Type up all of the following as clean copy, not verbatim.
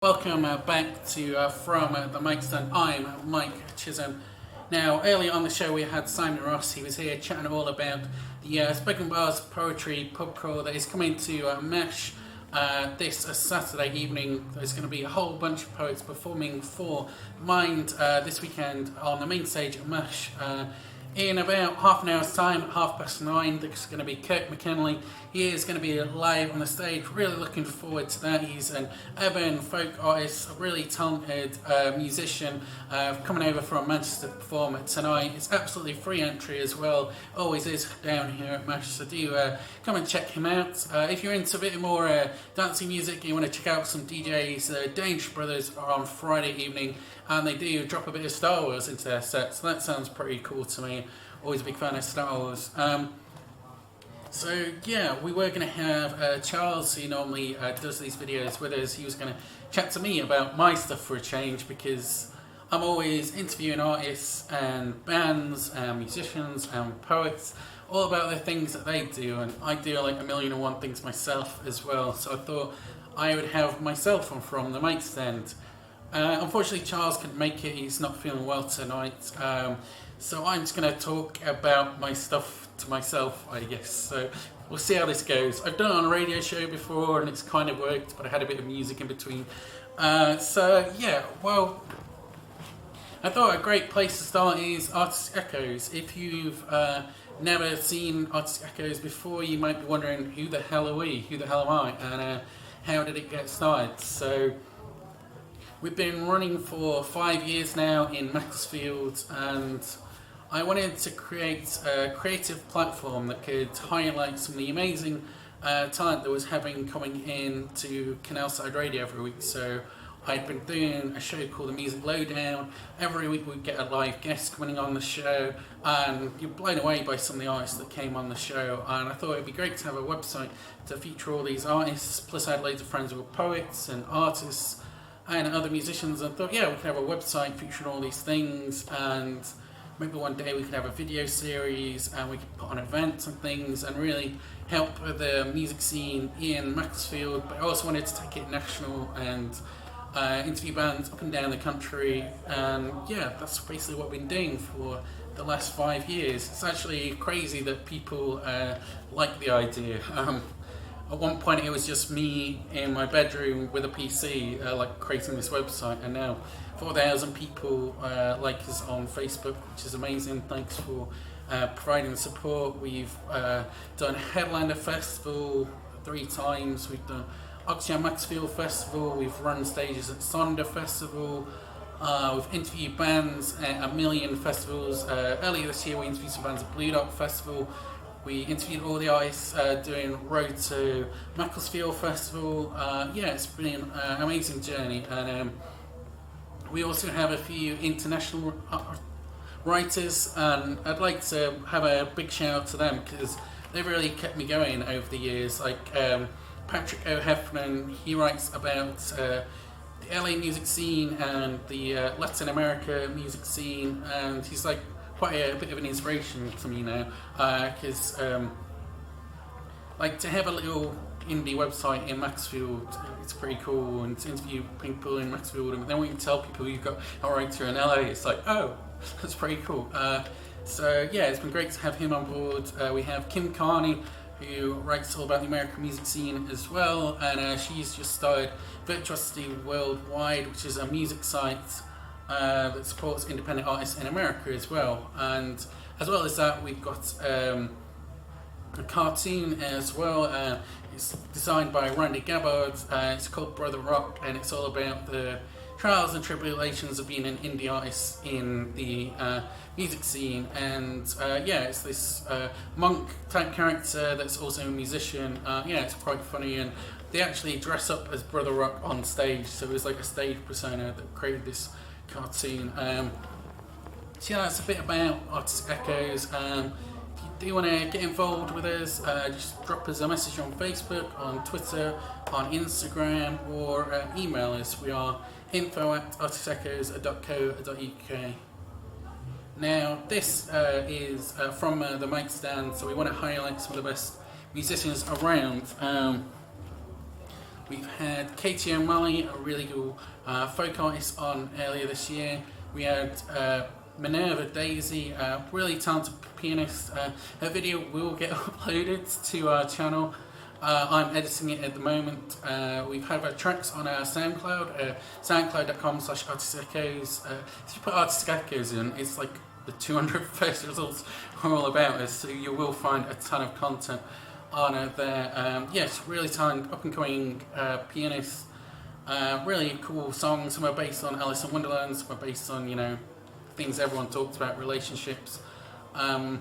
Welcome back to From the Mic Stand. I'm Mike Chisholm. Now, earlier on the show, we had Simon Ross. He was here chatting all about the Spoken Bars Poetry pub crawl that is coming to Mesh this Saturday evening. There's going to be a whole bunch of poets performing for Mind this weekend on the main stage at Mesh. In about half an hour's time, at 9:30, there's going to be Kirk McKinley. He is going to be live on the stage. Really looking forward to that. He's an urban folk artist, a really talented musician coming over from Manchester to perform tonight. It's absolutely free entry as well. Always is down here at Manchester. Do come and check him out. If you're into a bit more dancing music and you want to check out some DJs, Danger Brothers are on Friday evening, and they do drop a bit of Star Wars into their set, so that sounds pretty cool to me. Always a big fan of Star Wars. So yeah, we were going to have Charles, who normally does these videos with us. He was going to chat to me about my stuff for a change, because I'm always interviewing artists and bands and musicians and poets, all about the things that they do, and I do like a million and one things myself as well. So I thought I would have myself on From the Mic Stand. Unfortunately, Charles couldn't make it. He's not feeling well tonight. So I'm just going to talk about my stuff to myself, I guess. So we'll see how this goes. I've done it on a radio show before and it's kind of worked, but I had a bit of music in between. So yeah, well, I thought a great place to start is Artist Echoes. If you've never seen Artist Echoes before, you might be wondering, who the hell are we? Who the hell am I? And how did it get started? So we've been running for 5 years now in Macclesfield, and I wanted to create a creative platform that could highlight some of the amazing talent that was coming in to Canalside Radio every week. So I'd been doing a show called The Music Lowdown. Every week we'd get a live guest coming on the show, and you're blown away by some of the artists that came on the show. And I thought it'd be great to have a website to feature all these artists. Plus I had loads of friends who were poets and artists and other musicians, and thought, yeah, we could have a website featuring all these things, and maybe one day we could have a video series and we could put on events and things and really help the music scene in Macclesfield. But I also wanted to take it national and interview bands up and down the country, and yeah, that's basically what we've been doing for the last 5 years. It's actually crazy that people like the idea. At one point it was just me in my bedroom with a PC creating this website, and now 4,000 people like us on Facebook, which is amazing. Thanks for providing the support. We've done Headlander Festival 3 times, we've done Oxygen Maxfield Festival, we've run stages at Sonder Festival, we've interviewed bands at a million festivals. Earlier this year we interviewed some bands at Blue Dot Festival. We interviewed all the artists doing Road to Macclesfield Festival. Yeah, it's been an amazing journey. And we also have a few international writers, and I'd like to have a big shout out to them, because they've really kept me going over the years. Like Patrick O'Heffernan, he writes about the LA music scene and the Latin America music scene, and he's like quite a bit of an inspiration to me now, because like to have a little indie website in Macclesfield, it's pretty cool, and to interview people in Macclesfield, and then when you tell people you've got a writer in LA, it's like, oh, that's pretty cool. So yeah, it's been great to have him on board. We have Kim Carney, who writes all about the American music scene as well, and she's just started Virtuosity Worldwide, which is a music site that supports independent artists in America as well. And as well as that, we've got a cartoon as well. It's designed by Randy Gabbard. It's called Brother Rock, and it's all about the trials and tribulations of being an indie artist in the music scene. And yeah, it's this monk type character that's also a musician. Yeah, it's quite funny, and they actually dress up as Brother Rock on stage, so it was like a stage persona that created this cartoon. So yeah, that's a bit about Artist Echoes. If you do want to get involved with us, just drop us a message on Facebook, on Twitter, on Instagram, or email us. We are info@artistechoes.co.uk. Now, this is from the Mic Stand, so we want to highlight some of the best musicians around. We've had Katie O'Malley, a really cool folk artist, on earlier this year. We had Minerva Daisy, a really talented pianist. Her video will get uploaded to our channel. I'm editing it at the moment. We have our tracks on our SoundCloud, soundcloud.com/artistechoes. If you put Artistic Echoes in, it's like the 200 first results are all about us, so you will find a ton of content on it there. Yes, really talented, up and coming pianist. Really cool songs. Some are based on Alice in Wonderland, some are based on, things everyone talks about, relationships. She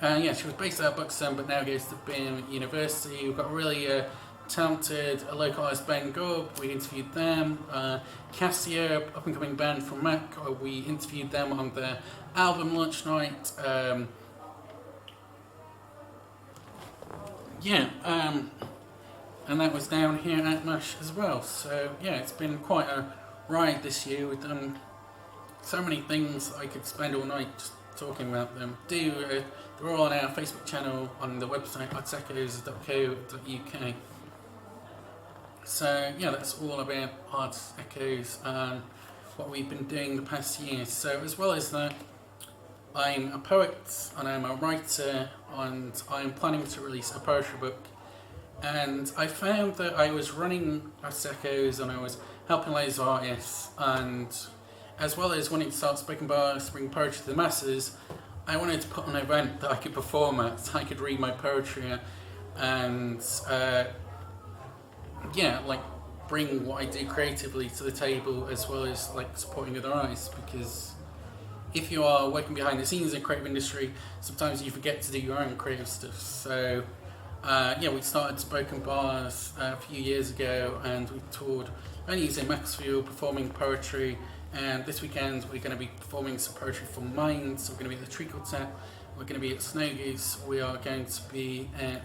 was based out of Buxton, but now goes to Birmingham University. We've got a really talented localised band, Gob. We interviewed them. Cassia, up and coming band from Mac. We interviewed them on their album launch night. And that was down here at MASH as well. So yeah, it's been quite a ride this year. We've done so many things I could spend all night just talking about them. They're all on our Facebook channel, on the website artsechoes.co.uk. So yeah, that's all about Arts Echoes and what we've been doing the past year. So as well as that, I'm a poet and I'm a writer, and I'm planning to release a poetry book. And I found that I was running Arts Echoes and I was helping loads of artists, and as well as wanting to start spoken bars, bring poetry to the masses, I wanted to put on an event that I could perform at, so I could read my poetry at, and bring what I do creatively to the table, as well as supporting other artists. Because if you are working behind the scenes in the creative industry, sometimes you forget to do your own creative stuff. So we started spoken bars a few years ago, and we toured venues in Maxfield performing poetry. And this weekend we're going to be performing some poetry from Mind. So we're going to be at the Treacle Tap, we're going to be at Snow Goose, we are going to be at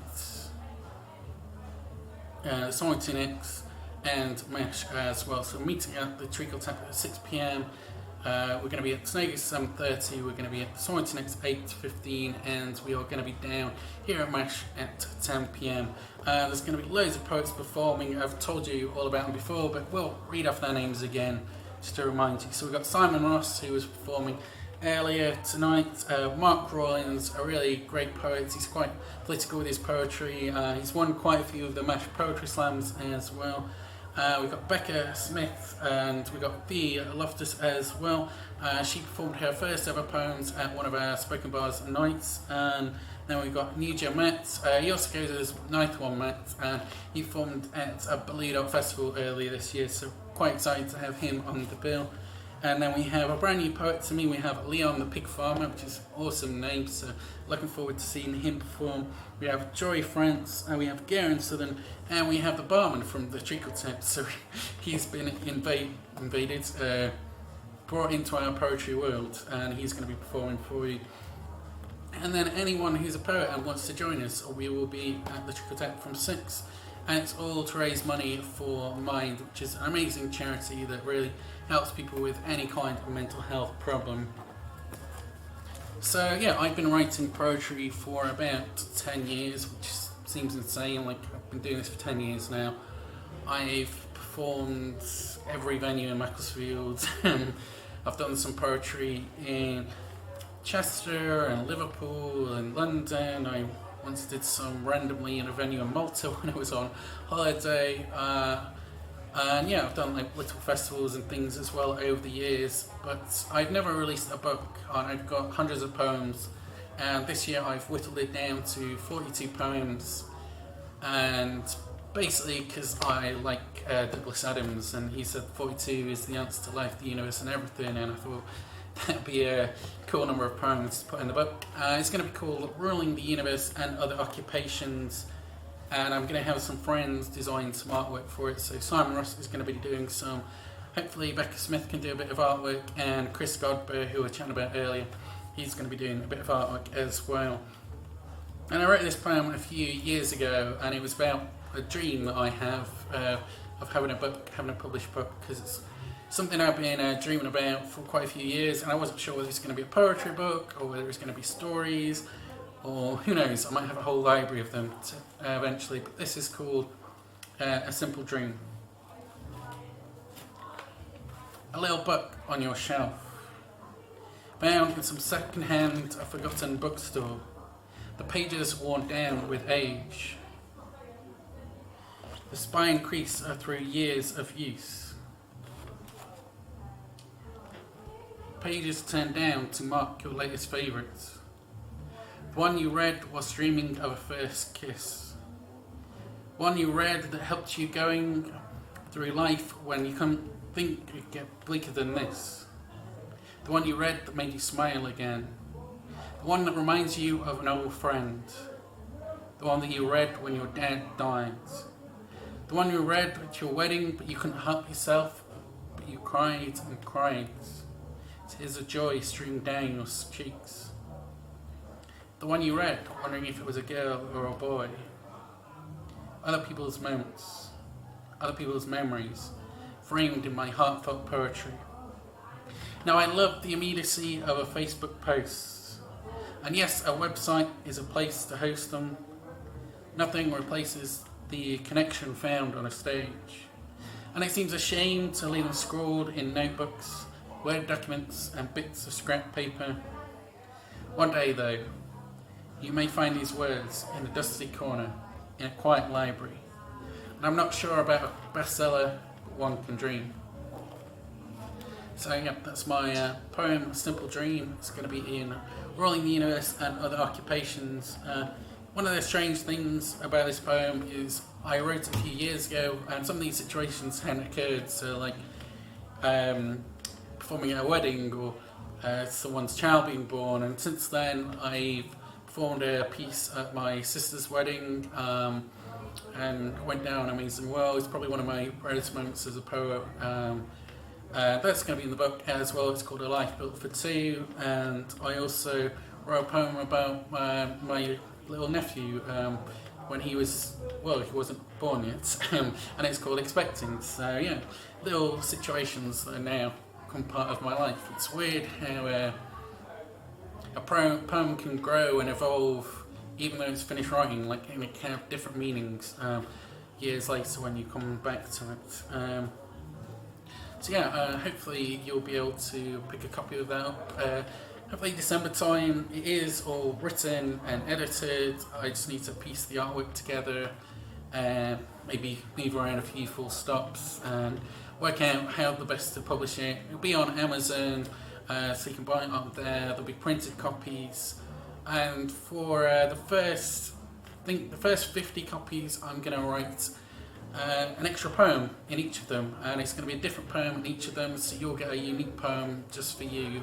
Somerton X and MASH as well. So meeting at the Treacle Tap at 6 p.m. We're going to be at Snow Goose at 7:30, we're going to be at Somerton X 8:15, and we are going to be down here at MASH at 10 p.m. There's going to be loads of poets performing. I've told you all about them before, but we'll read off their names again just to remind you. So we've got Simon Ross, who was performing earlier tonight. Mark Rawlins, a really great poet. He's quite political with his poetry. He's won quite a few of the MASH Poetry Slams as well. We've got Becca Smith, and we've got Thea Loftus as well. She performed her first ever poems at one of our spoken bars nights. And then we've got Nuja Metz. He also goes as Ninth One Metz, and he performed at a Belido Festival earlier this year, so quite excited to have him on the bill. And then we have a brand new poet to me. We have Leon the Pig Farmer, which is an awesome name, so looking forward to seeing him perform. We have Joy France, and we have Garen Southern, and we have the barman from the Treacle Tap. So he's been invaded, brought into our poetry world, and he's going to be performing for you. And then anyone who's a poet and wants to join us, we will be at the Treacle Tap from 6. And it's all to raise money for Mind, which is an amazing charity that really helps people with any kind of mental health problem. So yeah, I've been writing poetry for about 10 years, which seems insane. I've been doing this for 10 years now. I've performed every venue in Macclesfield. I've done some poetry in Chester and Liverpool and London. I once did some randomly in a venue in Malta when I was on holiday. And yeah, I've done little festivals and things as well over the years, but I've never released a book. I've got hundreds of poems, and this year I've whittled it down to 42 poems. And basically because I like Douglas Adams, and he said 42 is the answer to life, the universe and everything, and I thought that'd be a cool number of poems to put in the book. It's going to be called Ruling the Universe and Other Occupations, and I'm going to have some friends design some artwork for it. So Simon Ross is going to be doing some, hopefully Becca Smith can do a bit of artwork, and Chris Godber, who we were chatting about earlier, he's going to be doing a bit of artwork as well. And I wrote this poem a few years ago, and it was about a dream that I have of having a published book, because it's something I've been dreaming about for quite a few years, and I wasn't sure whether it's going to be a poetry book or whether it's going to be stories, or who knows, I might have a whole library of them eventually. But this is called A simple dream. A little book on your shelf, found in some second-hand, forgotten bookstore. The pages worn down with age. The spine crease through years of use. Pages turned down to mark your latest favourites. The one you read whilst dreaming of a first kiss. One you read that helped you going through life when you couldn't think it could get bleaker than this. The one you read that made you smile again. The one that reminds you of an old friend. The one that you read when your dad died. The one you read at your wedding but you couldn't help yourself, but you cried and cried. Tears of joy streamed down your cheeks. The one you read wondering if it was a girl or a boy. Other people's moments, other people's memories, framed in my heartfelt poetry. Now I love the immediacy of a Facebook post. And yes, a website is a place to host them. Nothing replaces the connection found on a stage. And it seems a shame to leave them scrawled in notebooks, Word documents and bits of scrap paper. One day though, you may find these words in a dusty corner in a quiet library. And I'm not sure about a bestseller, but one can dream. So yeah, that's my poem, Simple Dream. It's going to be in Rolling the Universe and Other Occupations. One of the strange things about this poem is I wrote it a few years ago and some of these situations hadn't occurred. So like performing at a wedding or someone's child being born, and since then I've performed a piece at my sister's wedding and went down amazing well. It's probably one of my proudest moments as a poet. That's going to be in the book as well. It's called A Life Built for Two, and I also wrote a poem about my little nephew when he was, well, he wasn't born yet, and it's called Expecting. So yeah, little situations that are now become part of my life. It's weird how a poem can grow and evolve even though it's finished writing, like, and it can have different meanings years later when you come back to it. So yeah, hopefully you'll be able to pick a copy of that up. Hopefully December time. It is all written and edited. I just need to piece the artwork together, maybe move around a few full stops and work out how the best to publish it. It'll be on Amazon, so you can buy it up there. There'll be printed copies, and for the first 50 copies, I'm going to write an extra poem in each of them, and it's going to be a different poem in each of them, so you'll get a unique poem just for you,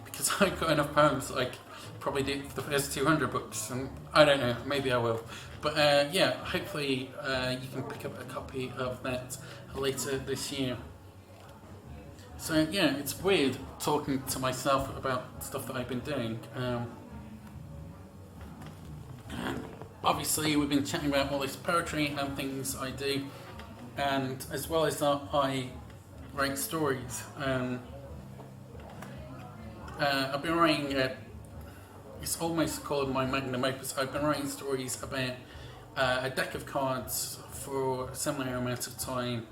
because I've got enough poems that I could probably do for the first 200 books, and I don't know, maybe I will. But yeah, hopefully you can pick up a copy of that later this year. So yeah, it's weird talking to myself about stuff that I've been doing. Obviously we've been chatting about all this poetry and things I do, and as well as that I write stories. I've been writing, it's almost called my magnum opus. I've been writing stories about a deck of cards for a similar amount of time,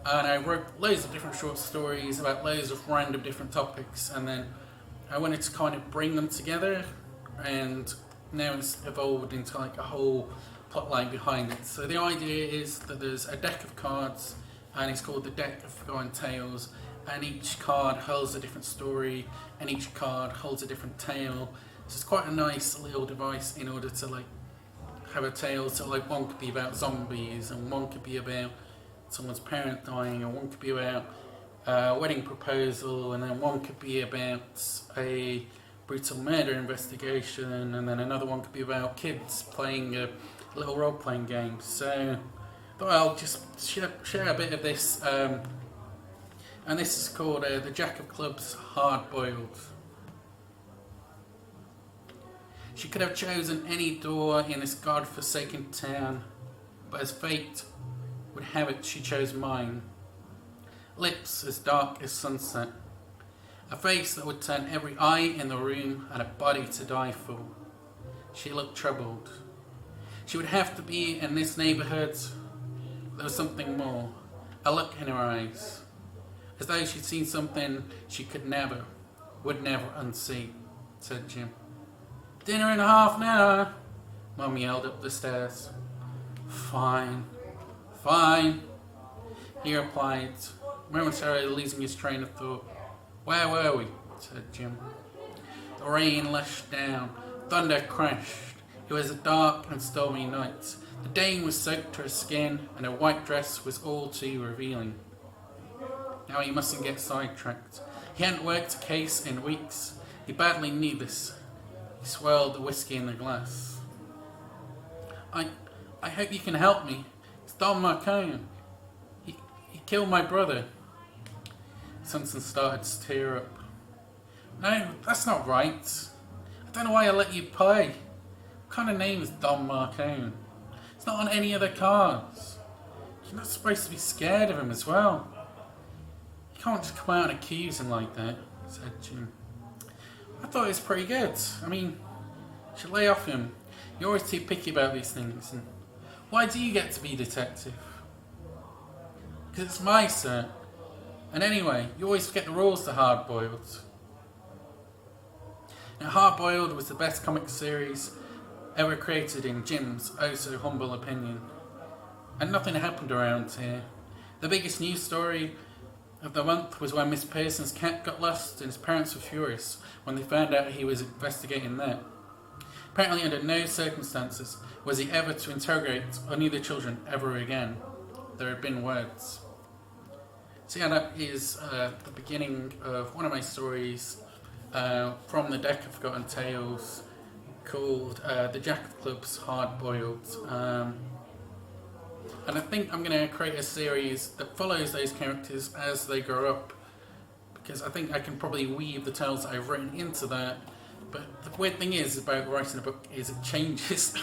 and I wrote loads of different short stories about loads of random different topics, and then I wanted to kind of bring them together, and now it's evolved into like a whole plotline behind it. So the idea is that there's a deck of cards, and it's called the Deck of Forgotten Tales, and each card holds a different story, and each card holds a different tale. So it's quite a nice little device in order to like have a tale. So like one could be about zombies, and one could be about someone's parent dying, and one could be about a wedding proposal, and then one could be about a brutal murder investigation, and then another one could be about kids playing a little role-playing game. So I thought I'll just share a bit of this, and this is called the Jack of Clubs Hard Boiled. She could have chosen any door in this god-forsaken town, but as fate would have it, she chose mine. Lips as dark as sunset, a face that would turn every eye in the room, and a body to die for. She looked troubled. She would have to be in this neighbourhood, there was something more, a look in her eyes, as though she'd seen something she would never unsee, said Jim. Dinner in half an hour, Mum yelled up the stairs. Fine, fine, he replied, momentarily losing his train of thought. Where were we? Said Jim. The rain lashed down, thunder crashed. It was a dark and stormy night. The Dane was soaked to her skin, and her white dress was all too revealing. Now he mustn't get sidetracked. He hadn't worked a case in weeks. He badly knew this. He swirled the whiskey in the glass. I hope you can help me. It's Don Marcone. He killed my brother. Simpson started to tear up. No, that's not right. I don't know why I let you play. What kind of name is Don Marcone? It's not on any of the cards. You're not supposed to be scared of him as well. You can't just come out and accuse him like that, said Jim. I thought it was pretty good. I mean, you should lay off him. You're always too picky about these things. And why do you get to be detective? Because it's my cert. And anyway, you always forget the rules to Hard Boiled. Now, Hard Boiled was the best comic series ever created in Jim's oh so humble opinion. And nothing happened around here. The biggest news story of the month was when Miss Pearson's cat got lost and his parents were furious when they found out he was investigating that. Apparently under no circumstances was he ever to interrogate any of the children ever again. There had been words. So yeah, that is the beginning of one of my stories from the deck of Forgotten Tales called The Jack of Clubs Hard Boiled. And I think I'm going to create a series that follows those characters as they grow up, because I think I can probably weave the tales that I've written into that. But the weird thing is about writing a book is it changes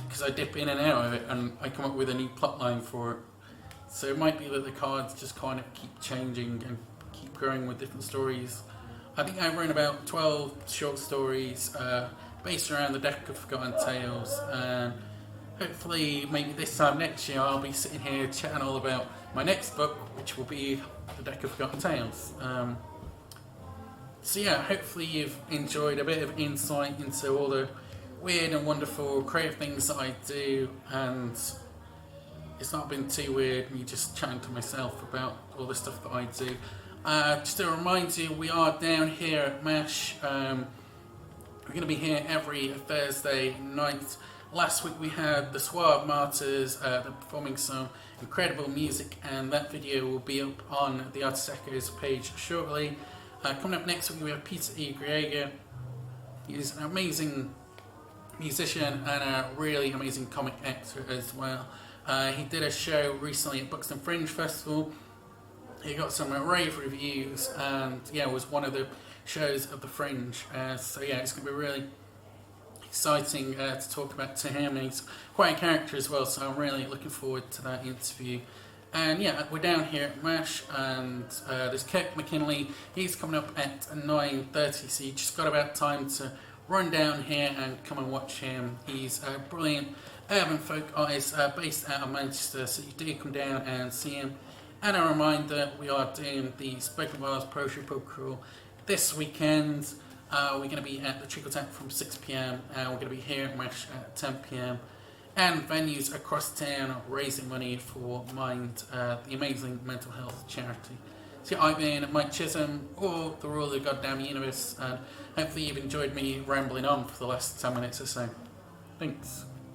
because I dip in and out of it and I come up with a new plot line for it. So it might be that the cards just kind of keep changing and keep growing with different stories. I think I've written about 12 short stories based around the deck of Forgotten Tales, and hopefully maybe this time next year I'll be sitting here chatting all about my next book, which will be the deck of Forgotten Tales. So yeah, hopefully you've enjoyed a bit of insight into all the weird and wonderful creative things that I do, and it's not been too weird me just chatting to myself about all the stuff that I do. Just to remind you, we are down here at MASH. We're going to be here every Thursday night. Last week we had the Suave Martyrs, they're performing some incredible music, and that video will be up on the Artist Echoes page shortly. Coming up next week we have Peter E. Grieger. He's an amazing musician and a really amazing comic actor as well. He did a show recently at Buxton Fringe Festival. He got some rave reviews, and yeah, was one of the shows of the Fringe. So yeah, it's going to be really exciting to talk about to him. He's quite a character as well, so I'm really looking forward to that interview. And yeah, we're down here at MASH, and there's Kirk McKinley. He's coming up at 9:30, so you just got about time to run down here and come and watch him. He's a brilliant urban folk artist based out of Manchester, so you do come down and see him. And a reminder, we are doing the Spoken Bars Poetry Pub Crawl this weekend. We're going to be at the Trickle Tap from 6 p.m. and we're going to be here at MASH at 10 p.m. and venues across town raising money for Mind, the amazing mental health charity. So I've been Mike Chisholm, or the Rule of the Goddamn Universe, and hopefully you've enjoyed me rambling on for the last 10 minutes or so. Thanks.